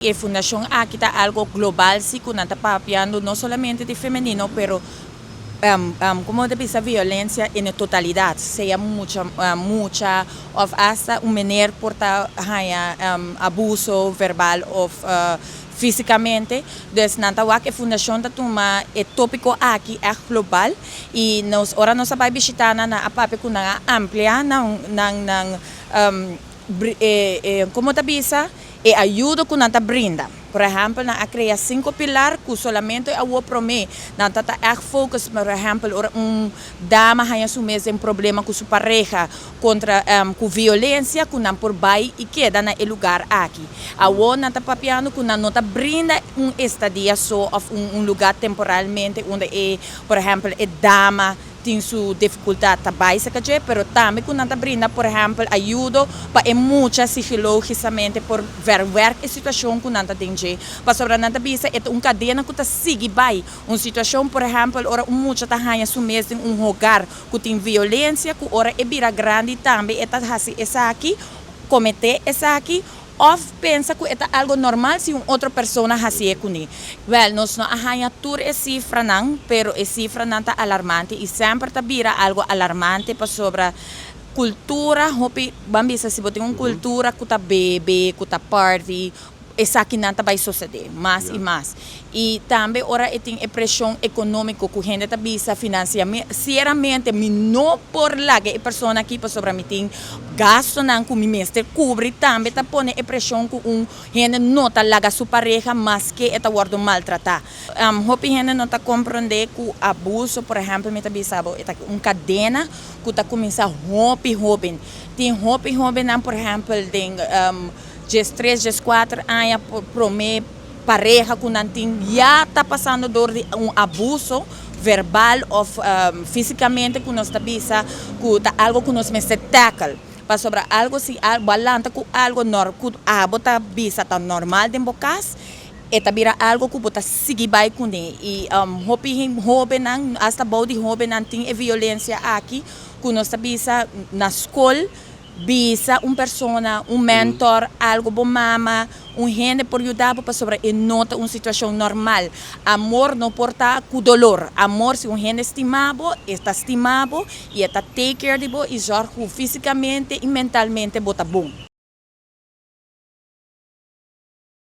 Y Fundación Akita algo global, sí, que está papiando no solamente de femenino, pero como de esa violencia en totalidad, sea mucha o hasta un menor porta abuso verbal o físicamente. Entonces, nanta que Fundación da toma é tópico aqui é global e nós ora nós vai visitar na a papi com na amplia como ta bisa e ajuda com nanta brinda. Por exemplo, na a criar 5 pilar que solamente a o prome, nanta ta echt focus, por exemplo, dama hanya sumes em problema com sua pareja contra com violência, com não por bai e queda na lugar aqui. A o nanta papiano com nota brinda estadia só of lugar temporalmente onde é, por exemplo, é dama tem sua dificuldade também, pero também quando nós brinda, por exemplo, ajuda para muito psicologicamente por ver a situação que nós temos. Para sobre nós bisa é cadeia que está sigue bem, uma situação, por exemplo, ora muito tá ganha sumes em lugar que tem violência, que ora é bira grande também, é tá assim essa aqui, cometer essa aqui. Ou pensa que é algo normal se uma outra pessoa fazia com ele. Well, nós não arranha tudo essa cifra não, pero essa cifra não está alarmante e sempre está vira algo alarmante para sobre a cultura, hopi, bambisa se você tem uma cultura que está bebe, que está party, essa aqui não vai suceder, mais e mais. E também, ora, tem a pressão econômica que a gente está visa financeiramente, não por lá que a pessoa aqui para sobre mim tem gasto não com o mestre cobre, também está pondo a pressão que gente não está lá sua pareja, mas que está sendo maltratada. Hopi gente não está compreender que o abuso, por exemplo, me está visando, é uma cadena que está começando hopi, tem hopi, por exemplo, tem Ges 3, Ges 4 anos para mim, pareja que não tem, já está passando por abuso verbal ou fisicamente que nós está bisa, que tá algo que nós me se tackle. Para sobre algo se balanta com algo normal, que a bota bisa tá normal de bocas, é vira algo que bota seguir bem com ele. E jovem hasta body jovem não tem violência aqui, que nós está bisa na escola. Bisa persona, mentor, algo bom mama, gente por ajudar para sobre nota uma situação normal. Amor não porta com dolor. Amor se gente estimado, está estimado e está take care de bo e jorge fisicamente e mentalmente bota bom.